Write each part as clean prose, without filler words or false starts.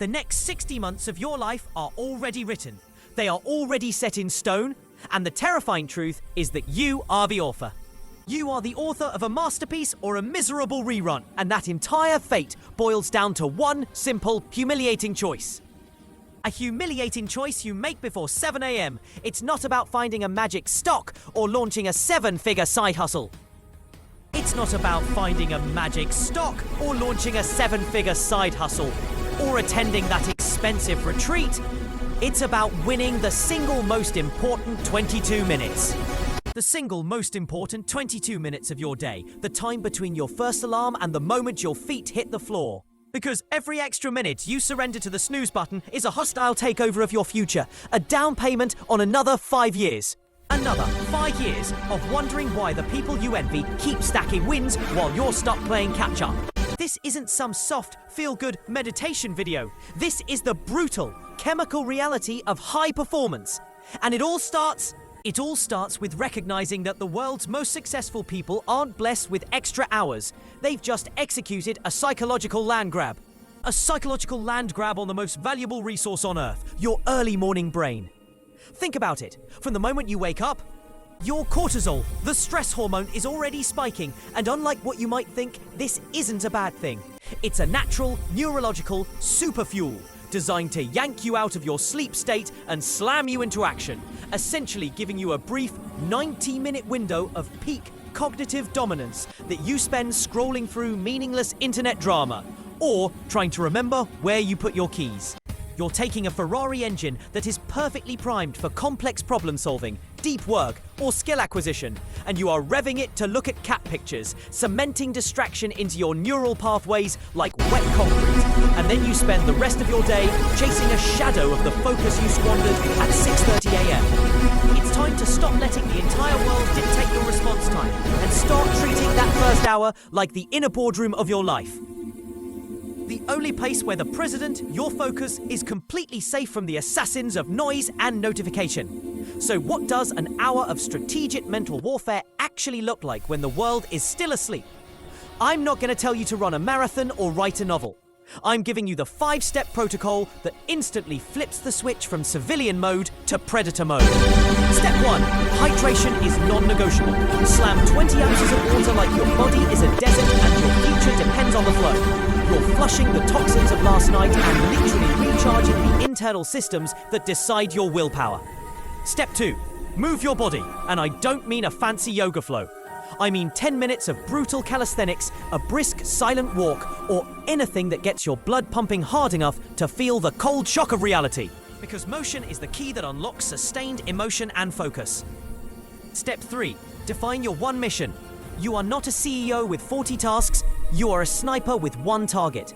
The next 60 months of your life are already written. They are already set in stone, and the terrifying truth is that you are the author. You are the author of a masterpiece or a miserable rerun, and that entire fate boils down to one simple, humiliating choice. A humiliating choice you make before 7 a.m. It's not about finding a magic stock or launching a 7-figure side hustle. It's not about finding a magic stock or launching a 7-figure side hustle or attending that expensive retreat. It's about winning the single most important 22 minutes. The single most important 22 minutes of your day, the time between your first alarm and the moment your feet hit the floor. Because every extra minute you surrender to the snooze button is a hostile takeover of your future, a down payment on another 5 years. Another 5 years of wondering why the people you envy keep stacking wins while you're stuck playing catch-up. This isn't some soft, feel-good meditation video. This is the brutal, chemical reality of high performance. And it all starts with recognizing that the world's most successful people aren't blessed with extra hours. They've just executed a psychological land grab. A psychological land grab on the most valuable resource on Earth, your early morning brain. Think about it. From the moment you wake up, your cortisol, the stress hormone, is already spiking, and unlike what you might think, this isn't a bad thing. It's a natural, neurological superfuel designed to yank you out of your sleep state and slam you into action, essentially giving you a brief 90-minute window of peak cognitive dominance that you spend scrolling through meaningless internet drama or trying to remember where you put your keys. You're taking a Ferrari engine that is perfectly primed for complex problem solving, deep work, or skill acquisition, and you are revving it to look at cat pictures, cementing distraction into your neural pathways like wet concrete, and then you spend the rest of your day chasing a shadow of the focus you squandered at 6:30 a.m. It's time to stop letting the entire world dictate your response time and start treating that first hour like the inner boardroom of your life. The only place where the president, your focus, is completely safe from the assassins of noise and notification. So what does an hour of strategic mental warfare actually look like when the world is still asleep? I'm not going to tell you to run a marathon or write a novel. I'm giving you the 5-step protocol that instantly flips the switch from civilian mode to predator mode. Step 1. Hydration is non-negotiable. Slam 20 ounces of water like your body is a desert and your future depends on the flow. You're flushing the toxins of last night and literally recharging the internal systems that decide your willpower. Step 2. Move your body, and I don't mean a fancy yoga flow. I mean 10 minutes of brutal calisthenics, a brisk, silent walk, or anything that gets your blood pumping hard enough to feel the cold shock of reality. Because motion is the key that unlocks sustained emotion and focus. Step 3. Define your one mission. You are not a CEO with 40 tasks, you are a sniper with one target.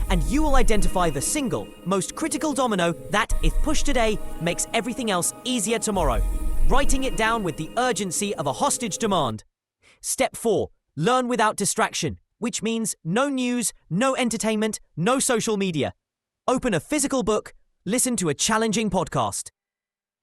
And you will identify the single, most critical domino that, if pushed today, makes everything else easier tomorrow. Writing it down with the urgency of a hostage demand. Step 4. Learn without distraction, which means no news, no entertainment, no social media. Open a physical book, listen to a challenging podcast,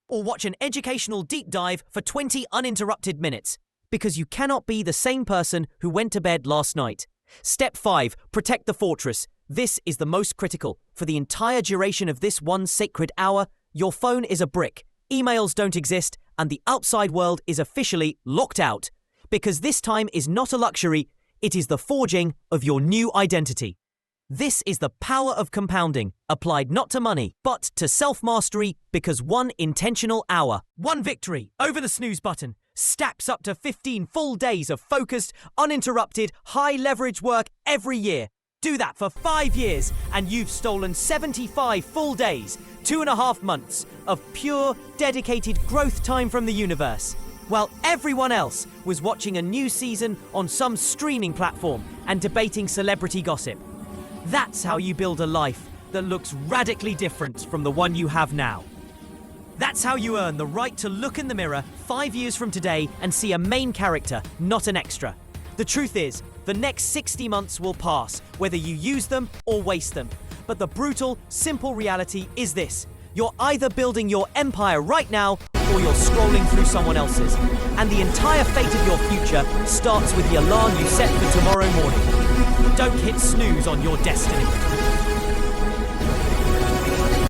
or watch an educational deep dive for 20 uninterrupted minutes, because you cannot be the same person who went to bed last night. Step 5. Protect the fortress. This is the most critical. For the entire duration of this one sacred hour, your phone is a brick, emails don't exist, and the outside world is officially locked out. Because this time is not a luxury, it is the forging of your new identity. This is the power of compounding, applied not to money, but to self-mastery, because one intentional hour, one victory over the snooze button, stacks up to 15 full days of focused, uninterrupted, high-leverage work every year. Do that for 5 years, and you've stolen 75 full days, 2.5 months of pure, dedicated growth time from the universe, while everyone else was watching a new season on some streaming platform and debating celebrity gossip. That's how you build a life that looks radically different from the one you have now. That's how you earn the right to look in the mirror 5 years from today and see a main character, not an extra. The truth is, the next 60 months will pass, whether you use them or waste them. But the brutal, simple reality is this. You're either building your empire right now, or you're scrolling through someone else's. And the entire fate of your future starts with the alarm you set for tomorrow morning. Don't hit snooze on your destiny.